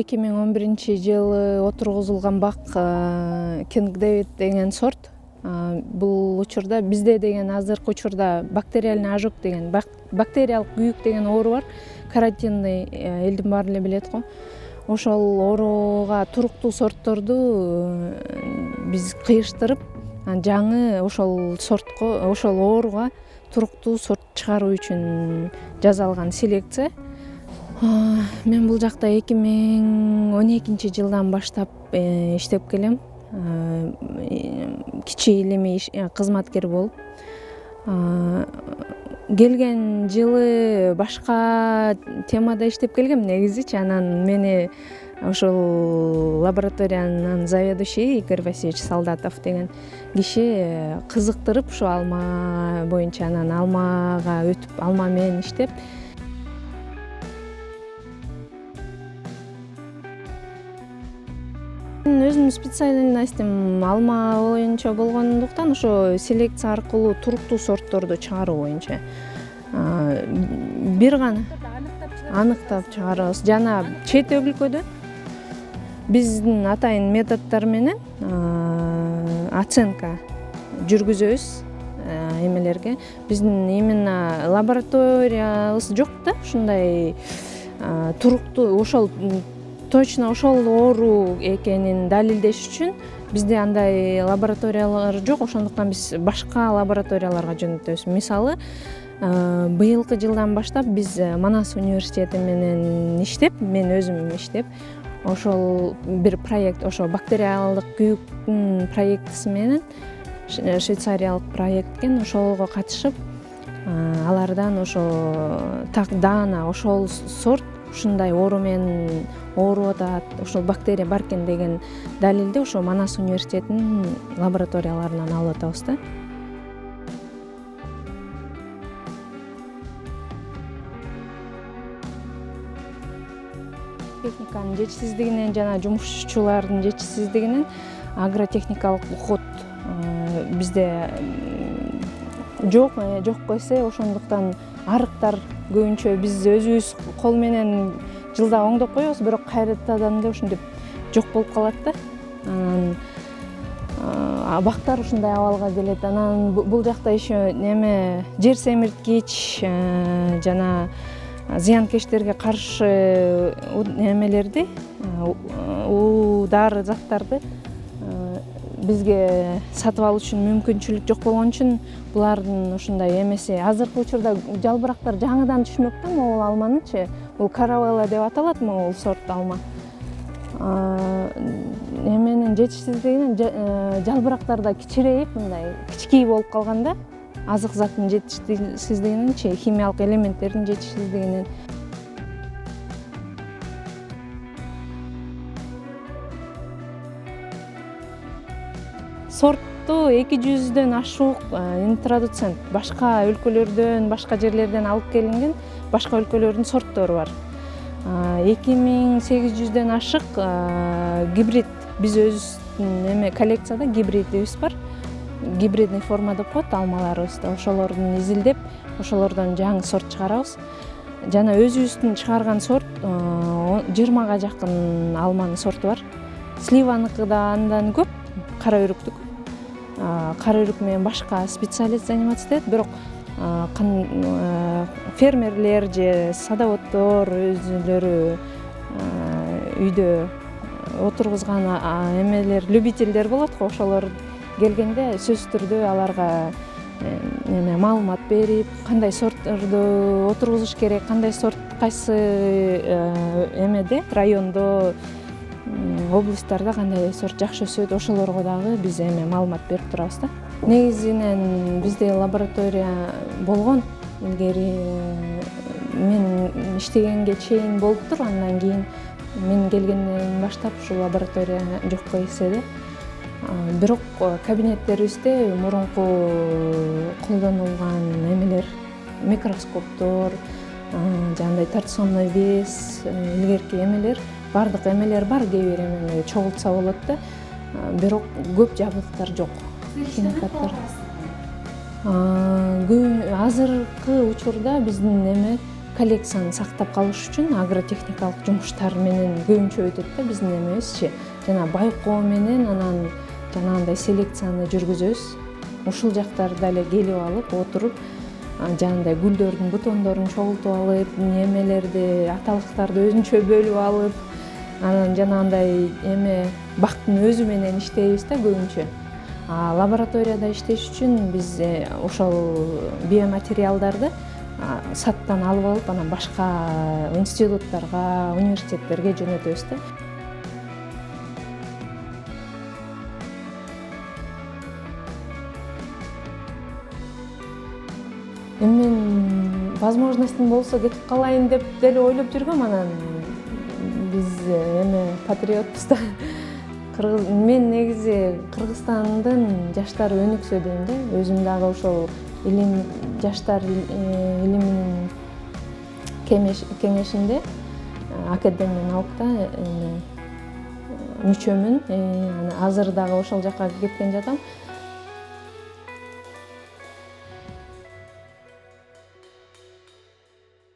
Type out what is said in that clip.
2011-жылы отургузулган бак Кинг Дэвид деген сорт. Бул учурда бизде деген азыркы учурда бактериальный ожог деген бактериялык күйүк деген оору бар. Карантинный элдин баары эле билет го. Ошол ооруга туруктуу сортторду биз кыйыштырып, жаңы ошол сортко, ошол ооруга туруктуу сорт чыгаруу үчүн жасалган селекция. Мен бул жакта 2012-жылдан баштап иштеп келем. Кичи илимий кызматкер болуп. Келген жылы башка темада иштеп келгем негизичи. Анан мени ошол лабораториянын заведующий Игорь Васильевич Солдатов деген киши кызыктырып, ушу алма боюнча анан алмага өтүп, алма менен иштеп. Өзүмдүн специальностьм алма боюнча болгондуктан ошо селекция аркылуу туруктуу сортторду чыгаруу боюнча бир гана аныктап чыгарабыз. Жана чет өлкөдө биздин атайын методдор менен оценка жүргүзөбүз эмелерге. Биздин именно лабораториябыз жок да, ушундай туруктуу ошол точно ошол оору экенин далилдеш үчүн бизде андай лабораториялар жок. Ошондуктан биз башка лабораторияларга жөнөтөбүз. Мисалы, быйылкы жылдан баштап биз Манас университети менен иштеп, мен өзүм иштеп, ошол бир проект, ошо бактериялык күйүктүн проектиси менен, швейцариялык проект экен, ошого катышып, алардан ошо даана ошол сорт ушундай оору менен оору атат, ошол бактерия бар экен деген далилди ошо Манас университетинин лабораторияларынан алып атабыз да. Техниканын жетишсиздигинен жана жумушчулардын жетишсиздигинен агротехникалык уход бизде жок эсе, ошондуктан арыктар көбүнчө биз өзүбүз кол менен жылда оңдоп коебуз, бирок кайрадан эле ушинтип жок болуп калат да. Анан бактар ушундай абалга келет. Анан бул жакта еще неме жер семирткич жана зыянкечтерге каршы немелерди, дары заттарды бизге сатып алуу үчүн мүмкүнчүлүк жок болгон үчүн булардын ушундай эмеси азыркы учурда жалбырактар жаңыдан түшмөк да, могул алманычы. Бул каравелла деп аталат, могул сорт алма. Эменин жетишсиздигинен жалбырактарда кичирейип, мындай кичкей болуп калганда, азык заттын жетишсиздигинен, химиялык элементтердин жетишсиздигинен. Сортту 200дөн ашук интродуцент, башка өлкөлөрдөн, башка жерлерден алып келинген башка өлкөлөрдүн сорттору бар. 2800дөн ашык гибрид, биз өзүбүздүн коллекцияда гибридибиз бар. Гибридный форма деп коет алмаларыбызды. Ошолордун изилдеп, ошолордон жаңы сорт чыгарабыз. Жана өзүбүздүн чыгарган сорт 20га жакын алманын сорту бар. Сливаныкы да андан көп, кара өрүктүк. Кара өрүк менен башка специалист заниматься этет, бирок фермерлер же садоводдор өзүлөрү үйдө отургузган эмелер, любительдер болот го, ошолор келгенде сөзсүз түрдө аларга маалымат берип, кандай сортторду отургузуш керек, кандай сорт кайсы эмеде, райондо, областтарда кандай сорт жакшы өсөт, ошолорго дагы биз маалымат берип турабыз да. Негизинен бизде лаборатория болгон, илгери мен иштегенге чейин болуптур, андан кийин мен келгенден баштап ушул лаборатория жокко эседе. Бирок кабинеттерибизде мурунку колдонулган эмелер, микроскоптор, жандай торционный вес, илгерки эмелер, бардык эмелер бар, кээ бир эмени чогултса болот да. Бирок көп жабдыктар жок. Азыркы учурда биздин коллекцияны сактап калыш үчүн агротехникалык жумуштар менен көбүнчө өтөт да биздин эмебизчи. Жана байкоо менен анан жанагындай селекцияны жүргүзөбүз. Ушул жактарда эле келип алып отуруп, жанагындай гүлдөрдүн бутондорун чогултуп алып, немелерди, аталыктарды өзүнчө бөлүп алып, анан жанагындай бактын өзү менен иштейбиз да көбүнчө. Лабораторияда иштеш үчүн биз ошол биоматериалдарды саттан алып алып, анан башка институттарга, университеттерге жөнөтөбүз да. Мен возможностьм болсо кетип калайын деп деле ойлоп жүргөм, анан биз патриотпуз да. Мен негизи Кыргызстандын жаштары өнүксө дейм да. Өзүм дагы ошол жаштар илиминин кеңешинде, академия наукта мүчөмүн. Азыр дагы ошол жака кеткен жатам.